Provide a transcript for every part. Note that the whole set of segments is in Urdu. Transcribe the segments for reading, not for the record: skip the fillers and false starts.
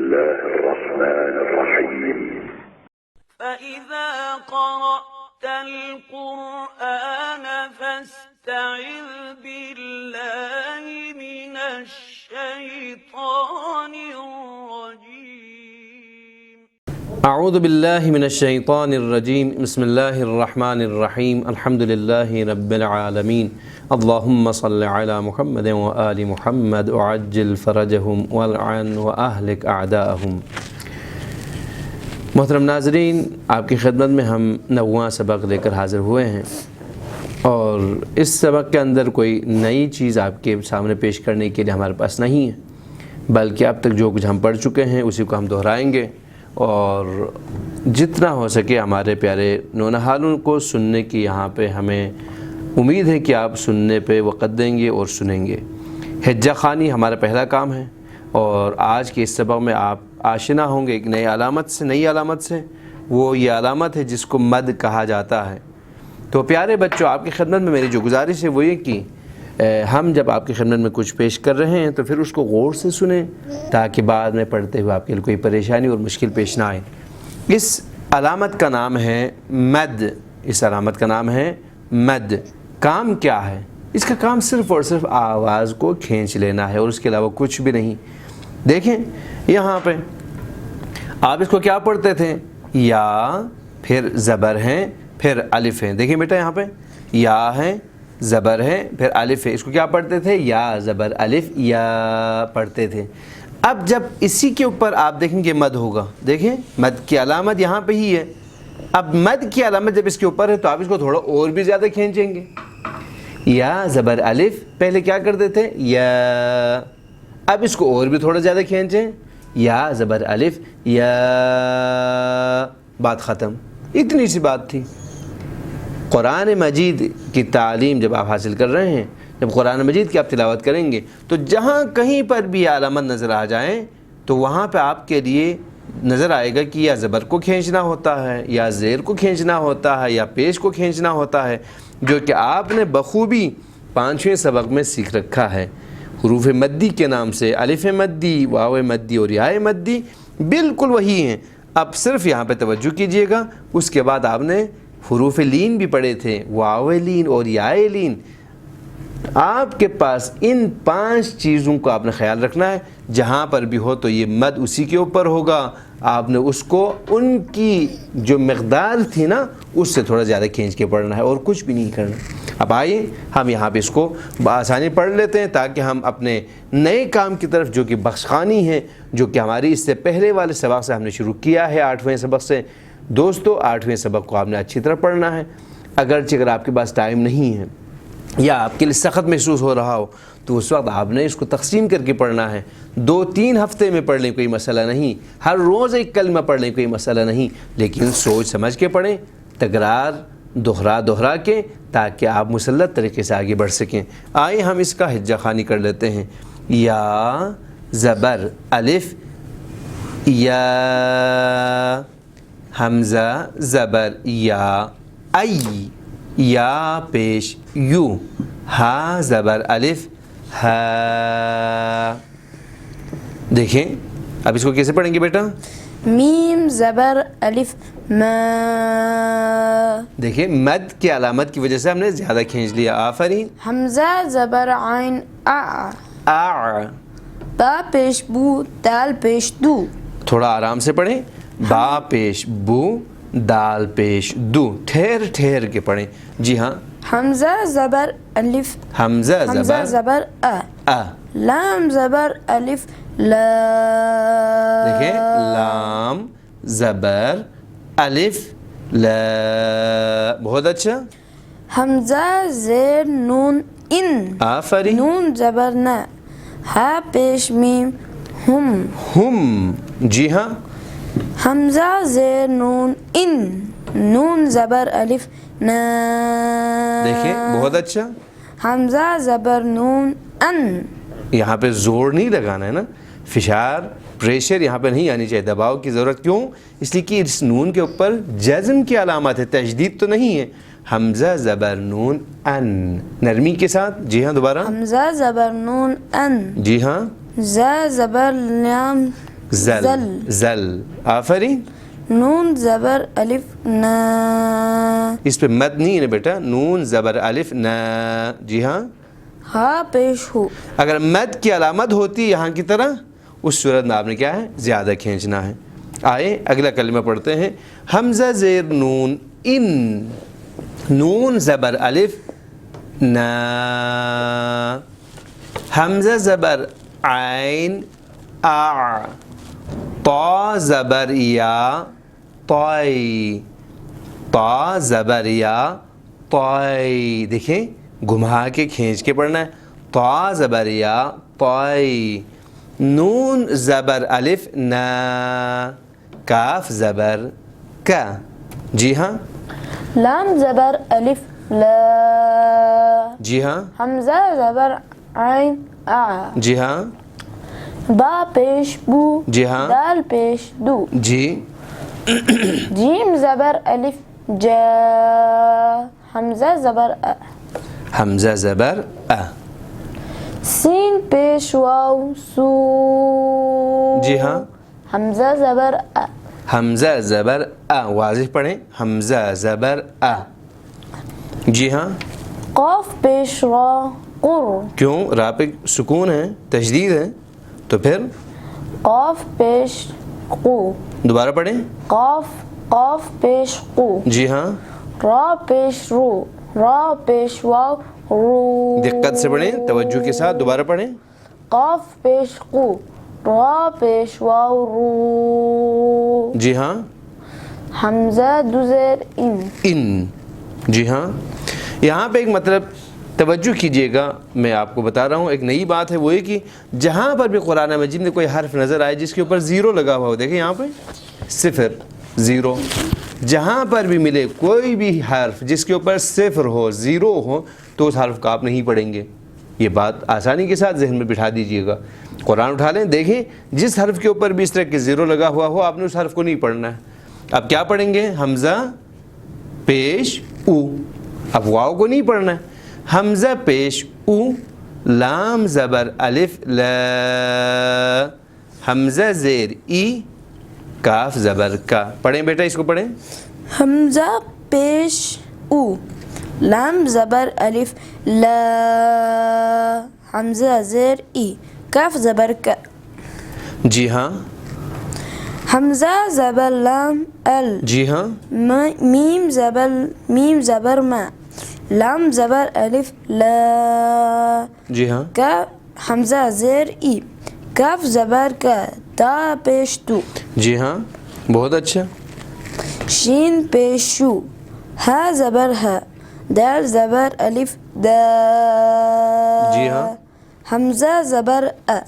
الله الرحمن الرحيم. فإذا قرأت القرآن فاستعذ بالله من الشيطان الرجيم. اعوذ باللہ من الشیطان الرجیم. بسم اللہ الرحمن الرحیم. الحمد للہ رب العالمین. اللہم صل علی محمد و آل محمد وعجل فرجہم والعن و اہلک اعداءہم. محترم ناظرین، آپ کی خدمت میں ہم 9واں سبق لے کر حاضر ہوئے ہیں، اور اس سبق کے اندر کوئی نئی چیز آپ کے سامنے پیش کرنے کے لیے ہمارے پاس نہیں ہے، بلکہ اب تک جو کچھ ہم پڑھ چکے ہیں اسی کو ہم دہرائیں گے، اور جتنا ہو سکے ہمارے پیارے نونہالوں کو سننے کی یہاں پہ ہمیں امید ہے کہ آپ سننے پہ وقت دیں گے اور سنیں گے. حجہ خوانی ہمارا پہلا کام ہے، اور آج کے اس سبق میں آپ آشنا ہوں گے ایک نئی علامت سے. وہ یہ علامت ہے جس کو مد کہا جاتا ہے. تو پیارے بچوں، آپ کی خدمت میں میری جو گزارش ہے وہ یہ کہ ہم جب آپ کی خدمت میں کچھ پیش کر رہے ہیں تو پھر اس کو غور سے سنیں، تاکہ بعد میں پڑھتے ہوئے آپ کے لیے کوئی پریشانی اور مشکل پیش نہ آئے. اس علامت کا نام ہے مد. کام کیا ہے؟ اس کا کام صرف اور صرف آواز کو کھینچ لینا ہے، اور اس کے علاوہ کچھ بھی نہیں. دیکھیں یہاں پہ آپ اس کو کیا پڑھتے تھے؟ یا، پھر زبر ہیں، پھر الف ہیں. دیکھیں بیٹا، یہاں پہ یا ہے، زبر ہے، پھر الف ہے. اس کو کیا پڑھتے تھے؟ یا زبر الف یا پڑھتے تھے. اب جب اسی کے اوپر آپ دیکھیں گے مد ہوگا. دیکھیں مد کی علامت یہاں پہ ہی ہے. اب مد کی علامت جب اس کے اوپر ہے تو آپ اس کو تھوڑا اور بھی زیادہ کھینچیں گے. یا زبر الف، پہلے کیا کرتے تھے؟ یا. اب اس کو اور بھی تھوڑا زیادہ کھینچیں. یا زبر الف یا. بات ختم. اتنی سی بات تھی. قرآن مجید کی تعلیم جب آپ حاصل کر رہے ہیں، جب قرآن مجید کی آپ تلاوت کریں گے تو جہاں کہیں پر بھی یہ علامت نظر آ جائیں تو وہاں پہ آپ کے لیے نظر آئے گا کہ یا زبر کو کھینچنا ہوتا ہے، یا زیر کو کھینچنا ہوتا ہے، یا پیش کو کھینچنا ہوتا ہے، جو کہ آپ نے بخوبی 5ویں سبق میں سیکھ رکھا ہے. حروف مدی کے نام سے الف مدی، واو مدی اور یا مدی بالکل وہی ہیں. اب صرف یہاں پہ توجہ کیجئے گا. اس کے بعد آپ نے حروف لین بھی پڑھے تھے، واو لین اور یا لین. آپ کے پاس ان 5 چیزوں کو آپ نے خیال رکھنا ہے. جہاں پر بھی ہو تو یہ مد اسی کے اوپر ہوگا. آپ نے اس کو ان کی جو مقدار تھی نا اس سے تھوڑا زیادہ کھینچ کے پڑھنا ہے، اور کچھ بھی نہیں کرنا. اب آئیے ہم یہاں پہ اس کو بآسانی پڑھ لیتے ہیں، تاکہ ہم اپنے نئے کام کی طرف، جو کہ بخش خوانی ہے، جو کہ ہماری اس سے پہلے والے سبق سے ہم نے شروع کیا ہے، 8ویں سبق سے. دوستو 8ویں سبق کو آپ نے اچھی طرح پڑھنا ہے. اگرچہ اگر آپ کے پاس ٹائم نہیں ہے یا آپ کے لیے سخت محسوس ہو رہا ہو تو اس وقت آپ نے اس کو تقسیم کر کے پڑھنا ہے. 2-3 ہفتے میں پڑھ لیں کوئی مسئلہ نہیں، ہر روز ایک کلمہ پڑھ لیں کوئی مسئلہ نہیں، لیکن سوچ سمجھ کے پڑھیں، تکرار دہرا کے، تاکہ آپ مسلط طریقے سے آگے بڑھ سکیں. آئیں ہم اس کا حجہ خوانی کر لیتے ہیں. یا زبر الف یا، حمزہ زبر یا، یا پیش یو، ہا زبر الف ہا. دیکھیں اب اس کو کیسے پڑھیں گے بیٹا؟ میم زبر الف ما. دیکھیں مد کی علامت کی وجہ سے ہم نے زیادہ کھینچ لیا. آفرین. حمزہ زبر عین آ. با پیش بو، دال پیش دو. تھوڑا آرام سے پڑھیں. با پیش بو، دال پیش دو. ٹھہر کے پڑھیں. جی ہاں. حمزہ زبر الف، حمزہ زبر ا. لام زبر الف لا. دیکھیں لام زبر الف لا. بہت اچھا. حمزہ زیر نون ان. آفرین. نون زبر نا. ہا پیش میم ہم. جی ہاں. حمزہ زیر نون ان، نون زبر الف نا. دیکھیں بہت اچھا. حمزہ زبر نون ان. یہاں پہ زور نہیں لگانا ہے نا، فشار پریشر یہاں پہ نہیں آنی چاہیے، دباؤ کی ضرورت. کیوں؟ اس لیے کہ اس نون کے اوپر جزم کی علامت ہے، تشدید تو نہیں ہے. حمزہ زبر نون ان، نرمی کے ساتھ. جی ہاں دوبارہ. حمزہ زبر نون ان. جی ہاں. زا زبر لام زل زل. زل. آفرین. نون زبر الف نا. اس پہ مد نہیں ہے بیٹا, نون زبر الف نا. جی ہاں, ہا پیش ہو. اگر مد کی علامت ہوتی یہاں کی طرح, اس صورت میں آپ نے کیا ہے, زیادہ کھینچنا ہے. آئے اگلا کلمہ پڑھتے ہیں. حمزہ زیر نون ان, نون زبر الف نا. حمزہ زبر عین آ. طا زبر یا طائی. طا زبر یا طائی. دیکھیں گھما کے کھینچ کے پڑھنا ہے. طا زبر یا طائی. نون زبر الف نا. کاف زبر کا. جی ہاں. لام زبر الف لا. جی ہاں. حمزہ زبر عین آ. جی ہاں. با پیش بو. جی ہاں. دال پیش دو. جی. جیم زبر الف جا. حمزہ زبر ا. حمزہ زبر ا. سین پیش واو سو. جی ہاں. حمزہ زبر ا. حمزہ زبر ا. واضح پڑھیں, حمزہ زبر ا. جی ہاں. قاف پیش را قر. کیوں؟ را پہ سکون ہے, تشدید ہے, تو پھر قاف پیش قو. دوبارہ پڑھیں. قاف پیش قو. جی ہاں. را پیش رو. را پیش واو رو. دقت سے پڑھیں, توجہ کے ساتھ. دوبارہ پڑھیں. قاف پیش قو. را پیش واو رو. جی ہاں. حمزہ دو زیر ان. ان. جی ہاں. یہاں پہ ایک مطلب توجہ کیجئے گا, میں آپ کو بتا رہا ہوں ایک نئی بات ہے, وہ یہ کہ جہاں پر بھی قرآن مجید میں کوئی حرف نظر آئے جس کے اوپر زیرو لگا ہوا ہو, دیکھیں یہاں پہ صفر زیرو, جہاں پر بھی ملے کوئی بھی حرف جس کے اوپر صفر ہو, زیرو ہو, تو اس حرف کا آپ نہیں پڑھیں گے. یہ بات آسانی کے ساتھ ذہن میں بٹھا دیجئے گا. قرآن اٹھا لیں, دیکھیں جس حرف کے اوپر بھی اس طرح کے زیرو لگا ہوا ہو, آپ نے اس حرف کو نہیں پڑھنا ہے. اب کیا پڑھیں گے؟ حمزہ پیش او. اب واو کو نہیں پڑھنا ہے. حمزہ پیش او. لام زبر الف لا. حمزہ زیر ای. کاف زبر کا. پڑھیں بیٹا, اس کو پڑھیں. حمزہ پیش او. لام زبر الف لا. حمزہ زیر ای. کاف زبر کا. جی ہاں. حمزہ زبر لام ال. جی ہاں. میم زبر ما. لام زبر الف لا. جی ہاں. کا. حمزہ زیر ای. کاف زبر کا. تا پیش تو. جی ہاں, بہت اچھا. شین پیش شو. ہا زبر ہا. دال زبر الف دا. جی ہاں. حمزہ زبر ا.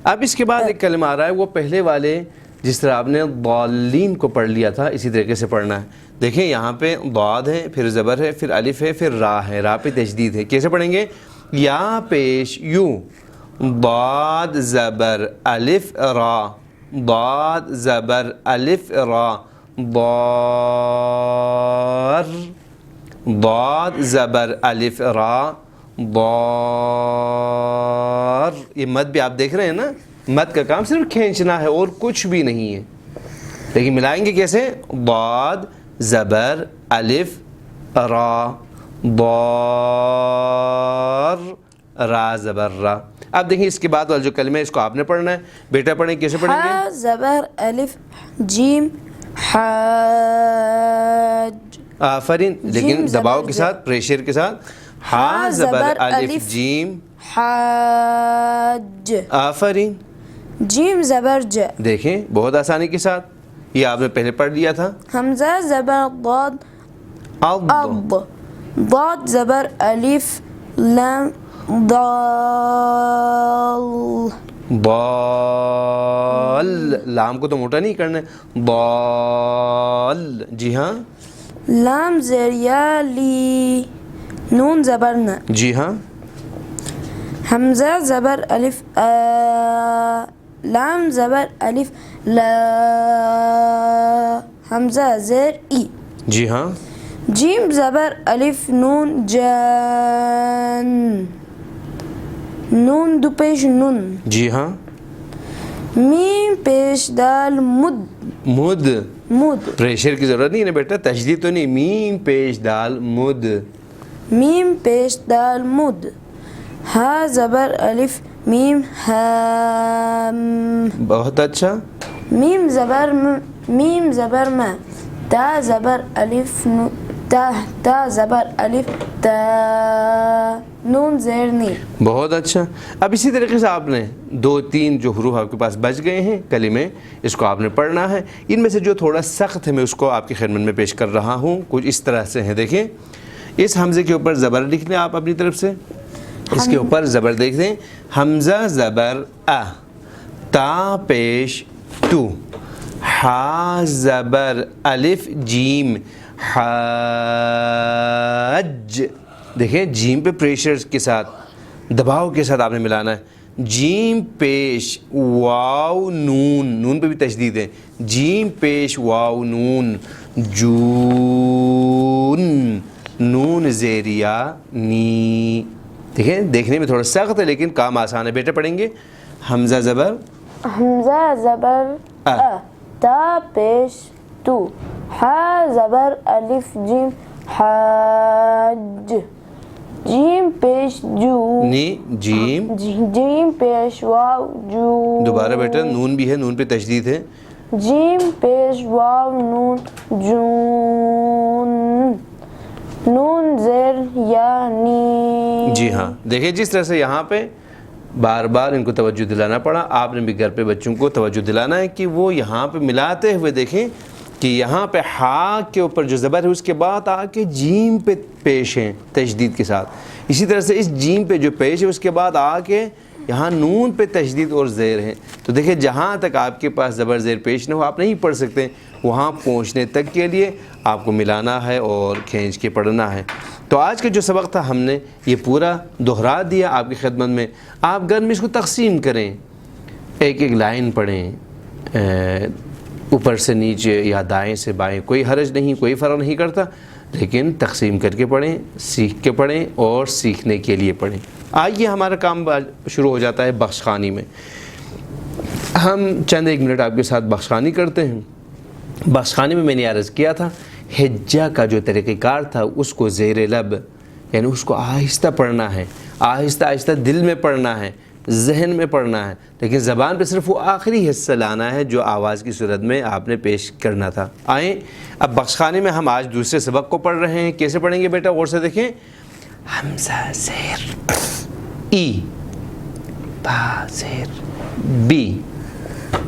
اب اس کے بعد ایک کلمہ آ رہا ہے, وہ پہلے والے جس طرح آپ نے ضالین کو پڑھ لیا تھا اسی طریقے سے پڑھنا ہے. دیکھیں یہاں پہ ضاد ہے, پھر زبر ہے, پھر الف ہے, پھر را ہے. را پہ تشدید ہے. کیسے پڑھیں گے؟ یا پیش یو. ضاد زبر الف را. ضاد زبر الف را. ضار. ضاد زبر الف را. ضار. یہ مد بھی آپ دیکھ رہے ہیں نا, مد کا کام صرف کھینچنا ہے اور کچھ بھی نہیں ہے. لیکن ملائیں گے کیسے؟ ضاد زبر الف را. ضار. را زبر را. اب دیکھیں اس کے بعد والا جو کلمہ ہے اس کو آپ نے پڑھنا ہے. بیٹا پڑھیں, کیسے پڑھیں گے؟ ہا زبر الف جیم حاج. آفرین, لیکن دباؤ کے ساتھ, پریشر کے ساتھ. ہا زبر الف جیم حاج. آفرین. جیم زبر ج. دیکھیں بہت آسانی کے ساتھ, یہ آپ نے پہلے پڑھ لیا تھا. حمزہ زبر ضاد اض. اض. ضاد زبر الف لام ضال. ضال. لام کو تو موٹا نہیں کرنا ہے. ضال. جی ہاں. لام زیر یا لی. نون زبر ن. جی ہاں. حمزہ زبر الف آ. لام زبر الف لا. حمزہ زیر ای. جی ہاں. جیم زبر الف نون جان. نون دو پیش نون. جی ہاں. میم پیش دال مد مد، مد. پریشر کی ضرورت نہیں ہے بیٹا، تشدید تو نہیں، میم پیش دال مد. میم پیش دال مد. ہا زبر الف میم ہام. بہت اچھا. میم زبر میم زبر ما. تا زبر الف تا زبر الف تا. نون زیر نی. بہت اچھا. اب اسی طریقے سے آپ نے 2-3 جو حروف آپ کے پاس بچ گئے ہیں کلمے، اس کو آپ نے پڑھنا ہے. ان میں سے جو تھوڑا سخت ہے میں اس کو آپ کی خدمت میں پیش کر رہا ہوں. کچھ اس طرح سے ہیں، دیکھیں اس حمزے کے اوپر زبر لکھ لیں آپ اپنی طرف سے. اس کے اوپر زبر دیکھ دیں، حمزہ زبر ا، تا پیش تو، ہا زبر الف جیم حاج. دیکھیں جیم پہ پریشر کے ساتھ، دباؤ کے ساتھ آپ نے ملانا ہے. جیم پیش واو نون، نون پہ بھی تشدید ہے. جیم پیش واو نون جون، نون زیریا نی. دیکھیں دیکھنے میں تھوڑا سخت ہے لیکن کام آسان ہے. بیٹے پڑھیں گے حمزہ زبر، حمزہ زبر ا، تا پیش تو، ہا زبر الف جیم حاج. جیم پیش جو نی جیم. جیم پیش واو جو. دوبارہ بیٹا نون بھی ہے، نون پہ تشدید ہے. جیم پیش واو نون جون. نون زیر یا نی. جی ہاں، دیکھیں جس طرح سے یہاں پہ بار بار ان کو توجہ دلانا پڑا، آپ نے بھی گھر پہ بچوں کو توجہ دلانا ہے کہ وہ یہاں پہ ملاتے ہوئے دیکھیں کہ یہاں پہ ہا کے اوپر جو زبر ہے اس کے بعد آ کے جیم پہ پیش ہیں تشدید کے ساتھ. اسی طرح سے اس جیم پہ جو پیش ہے اس کے بعد آ کے یہاں نون پہ تشدید اور زیر ہے. تو دیکھیں جہاں تک آپ کے پاس زبر زیر پیش نہ ہو آپ نہیں پڑھ سکتے، وہاں پہنچنے تک کے لیے آپ کو ملانا ہے اور کھینچ کے پڑھنا ہے. تو آج کا جو سبق تھا ہم نے یہ پورا دہرا دیا آپ کی خدمت میں. آپ گھر میں اس کو تقسیم کریں، ایک ایک لائن پڑھیں، اوپر سے نیچے یا دائیں سے بائیں، کوئی حرج نہیں، کوئی فرق نہیں کرتا، لیکن تقسیم کر کے پڑھیں، سیکھ کے پڑھیں اور سیکھنے کے لیے پڑھیں. آئیے ہمارا کام شروع ہو جاتا ہے بخش خوانی میں. ہم چند ایک منٹ آپ کے ساتھ بخش خوانی کرتے ہیں. بخش خوانی میں نے عرض کیا تھا ہجہ کا جو طریقہ کار تھا اس کو زیر لب، یعنی اس کو آہستہ پڑھنا ہے، آہستہ آہستہ دل میں پڑھنا ہے، ذہن میں پڑھنا ہے، لیکن زبان پہ صرف وہ آخری حصہ لانا ہے جو آواز کی صورت میں آپ نے پیش کرنا تھا. آئیں اب بخش خوانی میں ہم آج دوسرے سبق کو پڑھ رہے ہیں. کیسے پڑھیں گے بیٹا؟ غور سے دیکھیں. حمزہ زیر ای، با زیر بی،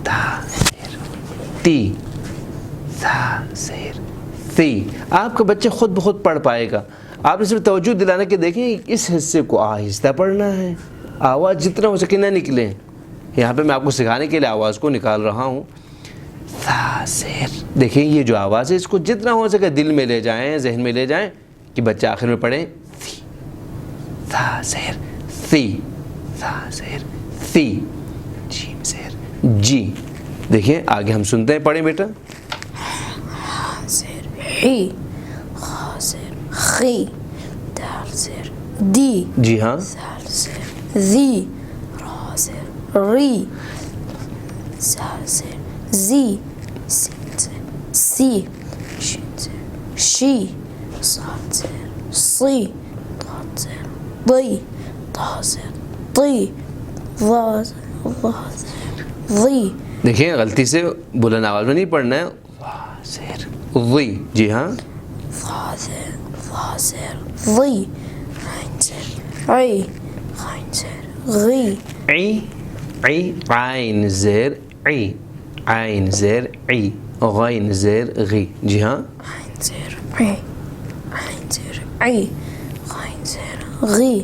تا زیر تی، ثا زیر ثی. آپ کا بچہ خود بخود پڑھ پائے گا. آپ نے صرف توجہ دلانا کہ دیکھیں اس حصے کو آہستہ پڑھنا ہے، آواز جتنا ہو سکے نہ نکلیں. یہاں پہ میں آپ کو سکھانے کے لیے آواز کو نکال رہا ہوں. ثا زیر، دیکھیں یہ جو آواز ہے اس کو جتنا ہو سکے دل میں لے جائیں، ذہن میں لے جائیں کہ بچہ آخر میں پڑھیں ثی. ثا زیر ثی، ثا زیر ثی، جیم زیر جی. دیکھیں آگے ہم سنتے ہیں، پڑھیں بیٹا. زیر حی، خا زیر خی، دال زیر دی. جی ہاں. زال زیر ذی، را زیر ری، زال زیر زی، سین زیر سی، شین زیر شی، صاد زیر صی، ضاد زیر ضی، طا زیر طی، ظا زیر ضی. دیکھیں غلطی سے بلند آواز میں نہیں پڑھنا ہے. زیر ضی. جی ہاں. ظا زیر ضی، عین زیر عی، غین زیر غی. عی، عی، عین زیر عی، عین زیر عی، غین زیر غی. جی ہاں. عین زیر عی، عین زیر عی، غین زیر غی،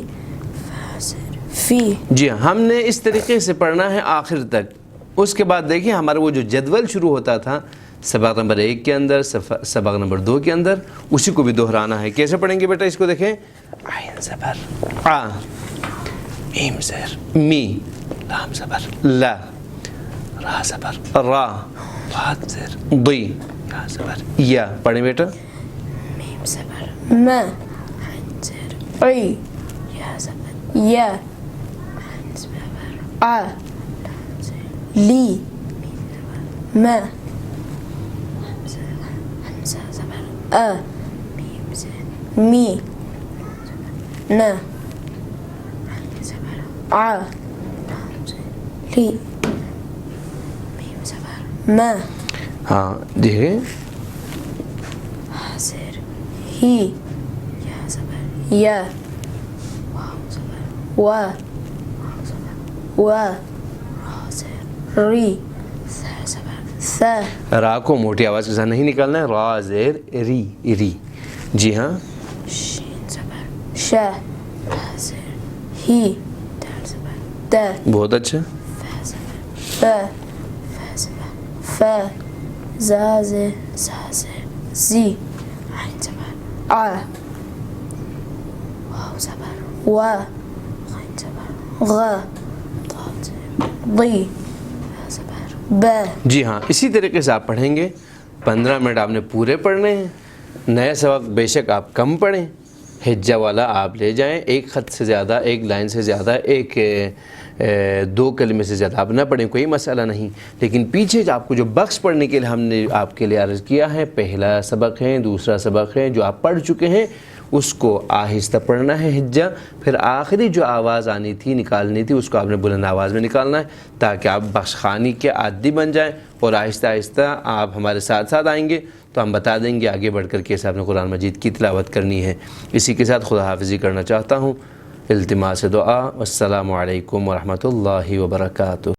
فا زیر فی. جی ہاں، ہم نے اس طریقے سے پڑھنا ہے آخر تک. اس کے بعد دیکھیں ہمارا وہ جو جدول شروع ہوتا تھا سبق نمبر 1 کے اندر، سبق نمبر 2 کے اندر، اسی کو بھی دہرانا ہے. کیسے پڑھیں گے بیٹا؟ اس کو دیکھیں. عین زبر آ، میم زیر می، لام زبر لا، را زبر را، ضاد زیر ضی، یا زبر یا. پڑھیں بیٹا. میم زبر ما، عین زیر عی، یا زبر یا، عین زبر آ، لام زیر لی ما می نا لی ما ہاں دیکھیں ہی یا و ری س را کو موٹی آواز کے ساتھ نہیں نکالنا ہے، را زیر ری ری. جی ہاں ش ہی ت بہت اچھا. ف ف زاز زی ع و غ ضی ب. جی ہاں اسی طریقے سے آپ پڑھیں گے. 15 منٹ آپ نے پورے پڑھنے ہیں. نیا سبق بے شک آپ کم پڑھیں، ہجہ والا آپ لے جائیں، ایک خط سے زیادہ، ایک لائن سے زیادہ، ایک 2 کلمے سے زیادہ آپ نہ پڑھیں، کوئی مسئلہ نہیں. لیکن پیچھے جو آپ کو جو بخش پڑھنے کے لیے ہم نے آپ کے لیے عرض کیا ہے، پہلا سبق ہے، دوسرا سبق ہے، جو آپ پڑھ چکے ہیں اس کو آہستہ پڑھنا ہے ہجہ. پھر آخری جو آواز آنی تھی، نکالنی تھی، اس کو آپ نے بلند آواز میں نکالنا ہے تاکہ آپ بخش خوانی کے عادی بن جائیں. اور آہستہ آہستہ آپ ہمارے ساتھ ساتھ آئیں گے تو ہم بتا دیں گے آگے بڑھ کر کیسے آپ نے قرآن مجید کی تلاوت کرنی ہے. اسی کے ساتھ خدا حافظی کرنا چاہتا ہوں. التماس دعا. والسلام علیکم ورحمۃ اللہ وبرکاتہ.